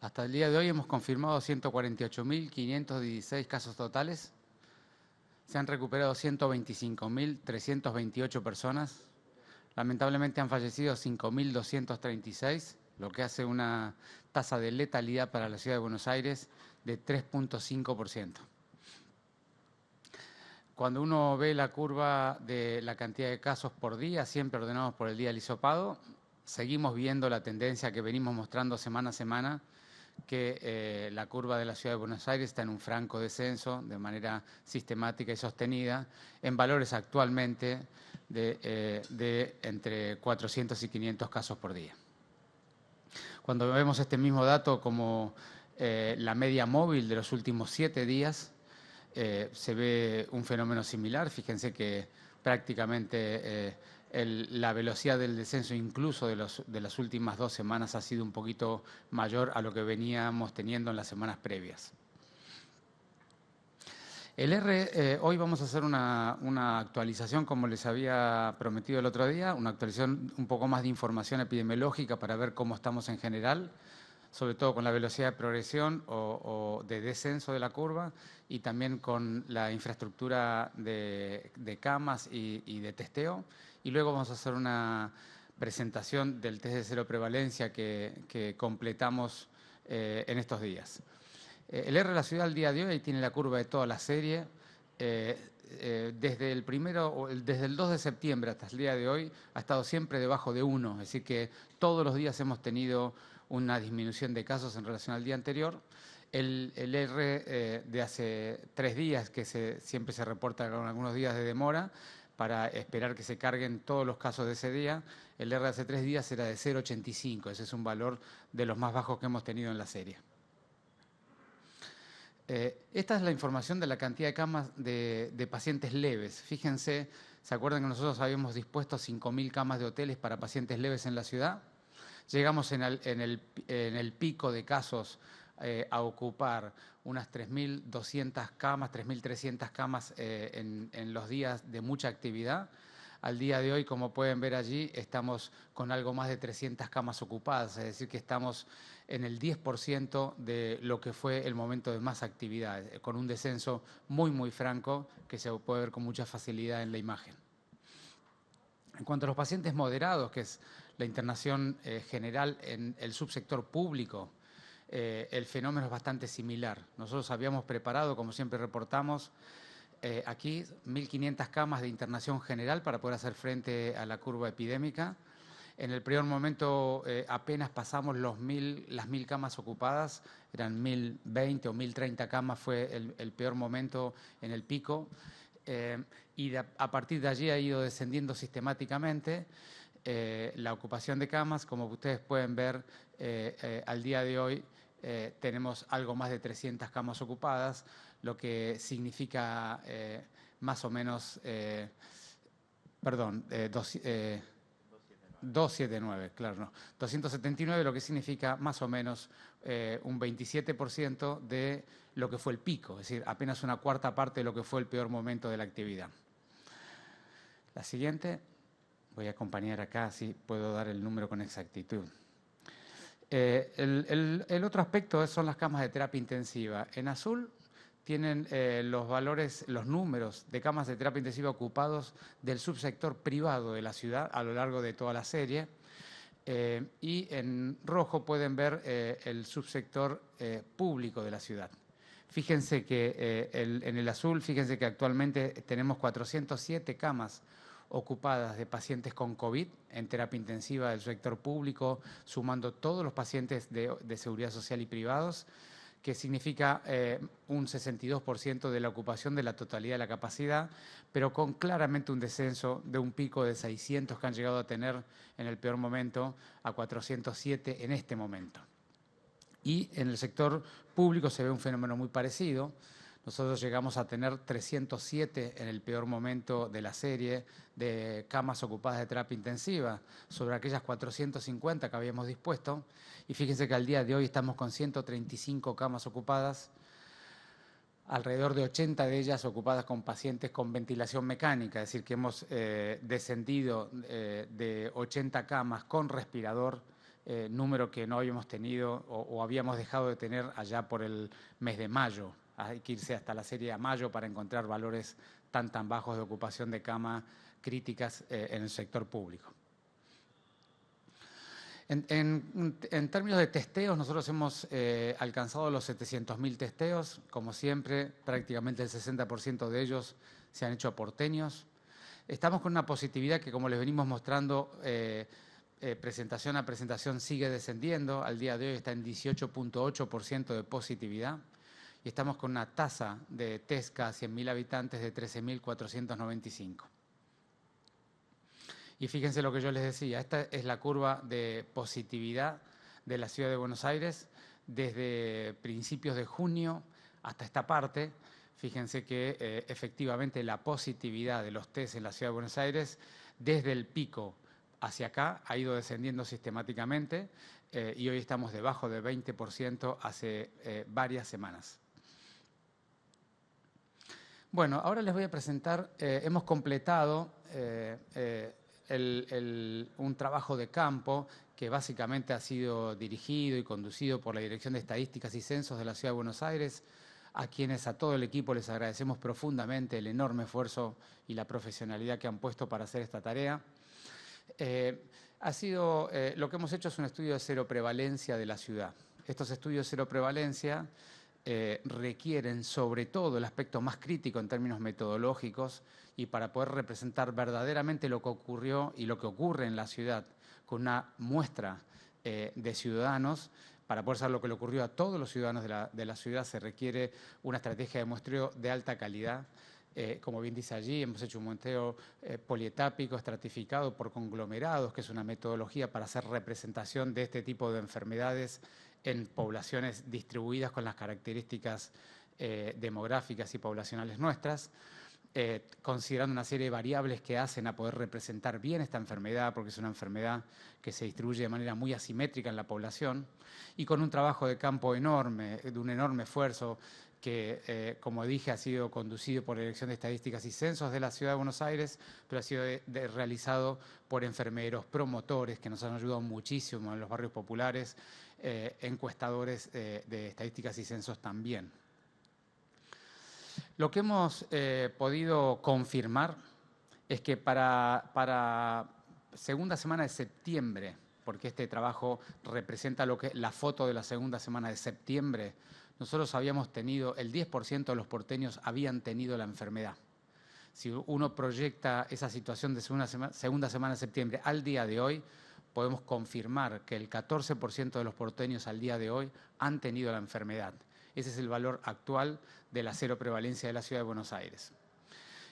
Hasta el día de hoy hemos confirmado 148.516 casos totales. Se han recuperado 125.328 personas. Lamentablemente han fallecido 5.236, lo que hace una tasa de letalidad para la ciudad de Buenos Aires de 3.5%. Cuando uno ve la curva de la cantidad de casos por día, siempre ordenados por el día del hisopado, seguimos viendo la tendencia que venimos mostrando semana a semana, que la curva de la ciudad de Buenos Aires está en un franco descenso de manera sistemática y sostenida, en valores actualmente de entre 400 y 500 casos por día. Cuando vemos este mismo dato como la media móvil de los últimos 7 días, se ve un fenómeno similar. Fíjense que prácticamente la velocidad del descenso incluso de las últimas 2 semanas ha sido un poquito mayor a lo que veníamos teniendo en las semanas previas. Hoy vamos a hacer una actualización, como les había prometido el otro día, una actualización un poco más de información epidemiológica para ver cómo estamos en general, sobre todo con la velocidad de progresión o de descenso de la curva y también con la infraestructura de camas y de testeo. Y luego vamos a hacer una presentación del test de cero prevalencia que completamos en estos días. El R de la ciudad al día de hoy tiene la curva de toda la serie. Desde el 2 de septiembre hasta el día de hoy ha estado siempre debajo de 1, es decir que todos los días hemos tenido una disminución de casos en relación al día anterior. El R de hace 3 días, que siempre se reporta con algunos días de demora, para esperar que se carguen todos los casos de ese día, el R de hace 3 días era de 0,85, ese es un valor de los más bajos que hemos tenido en la serie. Esta es la información de la cantidad de camas de pacientes leves. Fíjense, ¿se acuerdan que nosotros habíamos dispuesto 5.000 camas de hoteles para pacientes leves en la ciudad? Llegamos en el pico de casos a ocupar unas 3.200 camas, 3.300 camas en los días de mucha actividad. Al día de hoy, como pueden ver allí, estamos con algo más de 300 camas ocupadas, es decir, que estamos en el 10% de lo que fue el momento de más actividad, con un descenso muy franco que se puede ver con mucha facilidad en la imagen. En cuanto a los pacientes moderados, que es la internación general en el subsector público, el fenómeno es bastante similar. Nosotros habíamos preparado, como siempre reportamos, aquí 1.500 camas de internación general para poder hacer frente a la curva epidémica. En el primer momento apenas pasamos las 1.000 camas ocupadas, eran 1.020 o 1.030 camas, fue el peor momento en el pico. Y a partir de allí ha ido descendiendo sistemáticamente la ocupación de camas. Como ustedes pueden ver, al día de hoy tenemos algo más de 300 camas ocupadas, lo que significa más o menos, 279, claro, no, 279, lo que significa más o menos un 27% de lo que fue el pico, es decir, apenas una cuarta parte de lo que fue el peor momento de la actividad. La siguiente, voy a acompañar acá, así puedo dar el número con exactitud. El otro aspecto son las camas de terapia intensiva. En azul tienen los valores, los números de camas de terapia intensiva ocupados del subsector privado de la ciudad a lo largo de toda la serie. Y en rojo pueden ver el subsector público de la ciudad. Fíjense que en el azul, fíjense que actualmente tenemos 407 camas ocupadas de pacientes con COVID en terapia intensiva del sector público, sumando todos los pacientes de seguridad social y privados, que significa un 62% de la ocupación de la totalidad de la capacidad, pero con claramente un descenso de un pico de 600 que han llegado a tener en el peor momento a 407 en este momento. Y en el sector público se ve un fenómeno muy parecido. Nosotros llegamos a tener 307 en el peor momento de la serie de camas ocupadas de terapia intensiva sobre aquellas 450 que habíamos dispuesto. Y fíjense que al día de hoy estamos con 135 camas ocupadas, alrededor de 80 de ellas ocupadas con pacientes con ventilación mecánica, es decir, que hemos descendido de 80 camas con respirador número que no habíamos tenido o habíamos dejado de tener allá por el mes de mayo. Hay que irse hasta la serie de mayo para encontrar valores tan bajos de ocupación de cama críticas en el sector público. En términos de testeos, nosotros hemos alcanzado los 700.000 testeos. Como siempre, prácticamente el 60% de ellos se han hecho a porteños. Estamos con una positividad que, como les venimos mostrando, presentación a presentación sigue descendiendo. Al día de hoy está en 18.8% de positividad. Y estamos con una tasa de test cada 100.000 habitantes de 13.495. Y fíjense lo que yo les decía, esta es la curva de positividad de la Ciudad de Buenos Aires desde principios de junio hasta esta parte. Fíjense que efectivamente la positividad de los test en la Ciudad de Buenos Aires desde el pico hacia acá ha ido descendiendo sistemáticamente y hoy estamos debajo del 20% hace varias semanas. Bueno, ahora les voy a presentar, hemos completado un trabajo de campo que básicamente ha sido dirigido y conducido por la Dirección de Estadísticas y Censos de la Ciudad de Buenos Aires, a quienes a todo el equipo les agradecemos profundamente el enorme esfuerzo y la profesionalidad que han puesto para hacer esta tarea. Lo que hemos hecho es un estudio de cero prevalencia de la ciudad. Estos estudios de cero prevalencia requieren sobre todo el aspecto más crítico en términos metodológicos y para poder representar verdaderamente lo que ocurrió y lo que ocurre en la ciudad con una muestra de ciudadanos. Para poder saber lo que le ocurrió a todos los ciudadanos de la ciudad se requiere una estrategia de muestreo de alta calidad. Como bien dice allí, hemos hecho un muestreo polietápico estratificado por conglomerados, que es una metodología para hacer representación de este tipo de enfermedades en poblaciones distribuidas con las características demográficas y poblacionales nuestras, considerando una serie de variables que hacen a poder representar bien esta enfermedad, porque es una enfermedad que se distribuye de manera muy asimétrica en la población, y con un trabajo de campo enorme, de un enorme esfuerzo, que, como dije, ha sido conducido por la Dirección de Estadísticas y Censos de la Ciudad de Buenos Aires, pero ha sido realizado por enfermeros, promotores, que nos han ayudado muchísimo en los barrios populares, encuestadores de Estadísticas y Censos también. Lo que hemos podido confirmar es que para segunda semana de septiembre, porque este trabajo representa la foto de la segunda semana de septiembre, nosotros habíamos tenido, el 10% de los porteños habían tenido la enfermedad. Si uno proyecta esa situación de segunda semana de septiembre al día de hoy, podemos confirmar que el 14% de los porteños al día de hoy han tenido la enfermedad. Ese es el valor actual de la cero prevalencia de la Ciudad de Buenos Aires.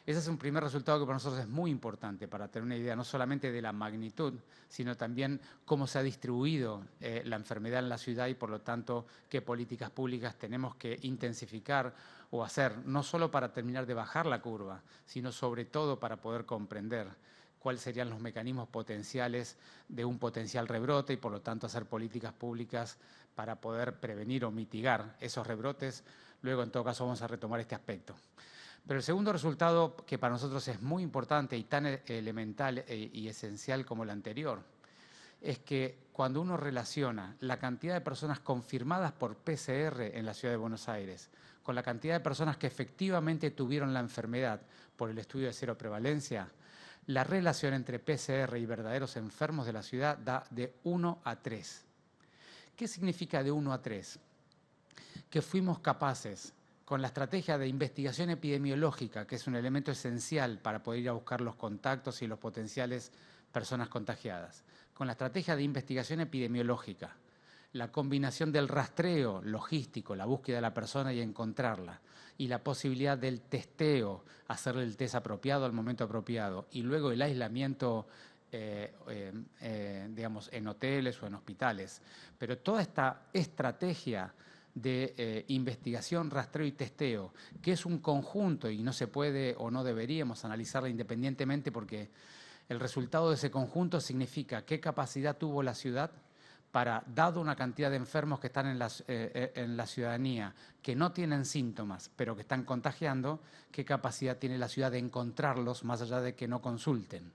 Ese es un primer resultado que para nosotros es muy importante para tener una idea no solamente de la magnitud, sino también cómo se ha distribuido la enfermedad en la ciudad y, por lo tanto, qué políticas públicas tenemos que intensificar o hacer, no solo para terminar de bajar la curva, sino sobre todo para poder comprender cuáles serían los mecanismos potenciales de un potencial rebrote y, por lo tanto, hacer políticas públicas para poder prevenir o mitigar esos rebrotes. Luego, en todo caso, vamos a retomar este aspecto. Pero el segundo resultado, que para nosotros es muy importante y tan elemental y esencial como el anterior, es que cuando uno relaciona la cantidad de personas confirmadas por PCR en la Ciudad de Buenos Aires con la cantidad de personas que efectivamente tuvieron la enfermedad por el estudio de cero prevalencia, la relación entre PCR y verdaderos enfermos de la ciudad da de 1 a 3. ¿Qué significa de 1 a 3? Que fuimos capaces, con la estrategia de investigación epidemiológica, que es un elemento esencial para poder ir a buscar los contactos y los potenciales personas contagiadas, con la estrategia de investigación epidemiológica, la combinación del rastreo logístico, la búsqueda de la persona y encontrarla, y la posibilidad del testeo, hacerle el test apropiado al momento apropiado, y luego el aislamiento digamos, en hoteles o en hospitales. Pero toda esta estrategia de investigación, rastreo y testeo, que es un conjunto y no se puede o no deberíamos analizarla independientemente porque el resultado de ese conjunto significa qué capacidad tuvo la ciudad para, dado una cantidad de enfermos que están en la ciudadanía, que no tienen síntomas, pero que están contagiando, qué capacidad tiene la ciudad de encontrarlos más allá de que no consulten.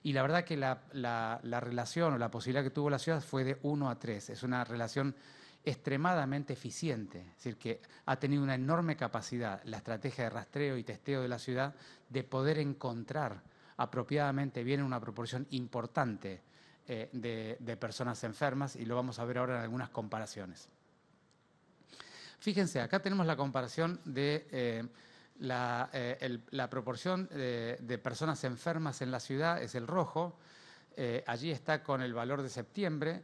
Y la verdad que la relación o la posibilidad que tuvo la ciudad fue de 1 a 3. Es una relación extremadamente eficiente, es decir, que ha tenido una enorme capacidad la estrategia de rastreo y testeo de la ciudad de poder encontrar apropiadamente bien una proporción importante de personas enfermas, y lo vamos a ver ahora en algunas comparaciones. Fíjense, acá tenemos la comparación de la proporción de personas enfermas en la ciudad, es el rojo. Allí está con el valor de septiembre.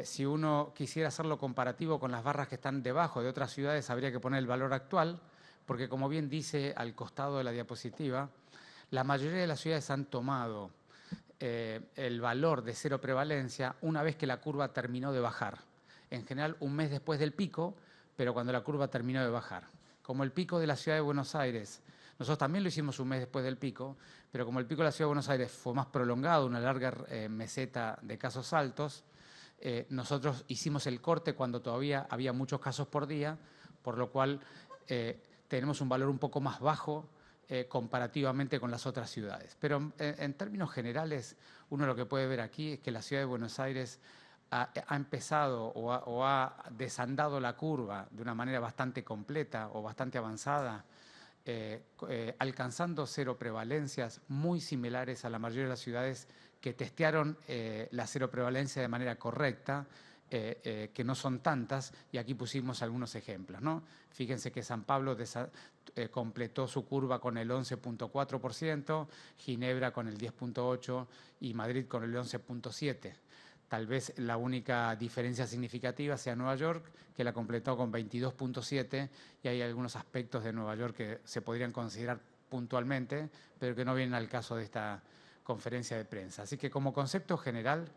Si uno quisiera hacerlo comparativo con las barras que están debajo de otras ciudades, habría que poner el valor actual, porque como bien dice al costado de la diapositiva, la mayoría de las ciudades han tomado el valor de cero prevalencia una vez que la curva terminó de bajar. En general, un mes después del pico, pero cuando la curva terminó de bajar. Como el pico de la ciudad de Buenos Aires, nosotros también lo hicimos un mes después del pico, pero como el pico de la ciudad de Buenos Aires fue más prolongado, una larga meseta de casos altos, nosotros hicimos el corte cuando todavía había muchos casos por día, por lo cual tenemos un valor un poco más bajo comparativamente con las otras ciudades. Pero en términos generales, uno lo que puede ver aquí es que la ciudad de Buenos Aires ha empezado o ha desandado la curva de una manera bastante completa o bastante avanzada, alcanzando cero prevalencias muy similares a la mayoría de las ciudades que testearon la cero prevalencia de manera correcta, que no son tantas, y aquí pusimos algunos ejemplos, ¿no? Fíjense que San Pablo completó su curva con el 11.4%, Ginebra con el 10.8% y Madrid con el 11.7%. Tal vez la única diferencia significativa sea Nueva York, que la completó con 22.7%, y hay algunos aspectos de Nueva York que se podrían considerar puntualmente, pero que no vienen al caso de esta conferencia de prensa. Así que como concepto general,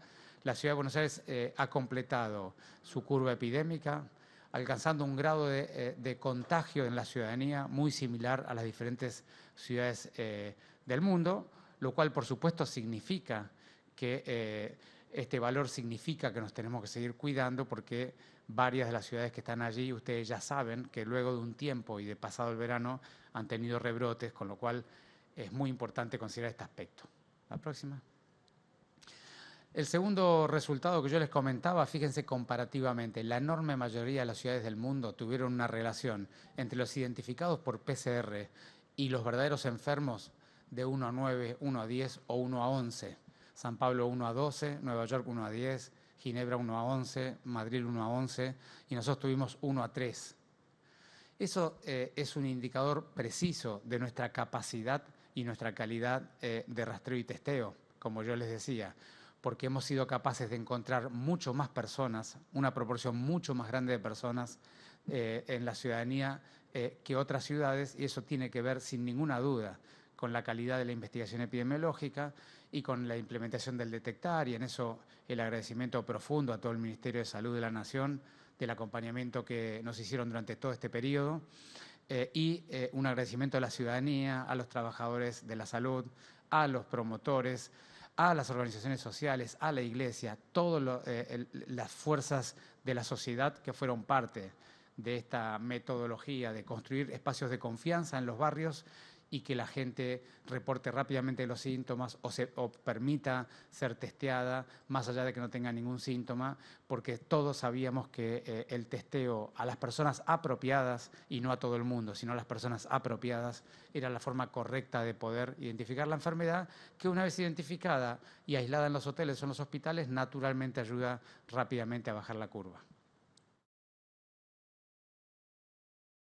la Ciudad de Buenos Aires ha completado su curva epidémica, alcanzando un grado de contagio en la ciudadanía muy similar a las diferentes ciudades del mundo, lo cual por supuesto significa que este valor significa que nos tenemos que seguir cuidando, porque varias de las ciudades que están allí, ustedes ya saben que luego de un tiempo y de pasado el verano han tenido rebrotes, con lo cual es muy importante considerar este aspecto. La próxima. El segundo resultado que yo les comentaba, fíjense comparativamente, la enorme mayoría de las ciudades del mundo tuvieron una relación entre los identificados por PCR y los verdaderos enfermos de 1 a 9, 1 a 10 o 1 a 11. San Pablo 1 a 12, Nueva York 1 a 10, Ginebra 1 a 11, Madrid 1 a 11 y nosotros tuvimos 1 a 3. Eso es un indicador preciso de nuestra capacidad y nuestra calidad de rastreo y testeo, como yo les decía, porque hemos sido capaces de encontrar mucho más personas, una proporción mucho más grande de personas en la ciudadanía que otras ciudades, y eso tiene que ver sin ninguna duda con la calidad de la investigación epidemiológica y con la implementación del detectar, y en eso el agradecimiento profundo a todo el Ministerio de Salud de la Nación del acompañamiento que nos hicieron durante todo este periodo, y un agradecimiento a la ciudadanía, a los trabajadores de la salud, a los promotores, a las organizaciones sociales, a la Iglesia, todas las fuerzas de la sociedad que fueron parte de esta metodología de construir espacios de confianza en los barrios y que la gente reporte rápidamente los síntomas o permita ser testeada, más allá de que no tenga ningún síntoma, porque todos sabíamos que el testeo a las personas apropiadas, y no a todo el mundo, sino a las personas apropiadas, era la forma correcta de poder identificar la enfermedad, que una vez identificada y aislada en los hoteles o en los hospitales, naturalmente ayuda rápidamente a bajar la curva.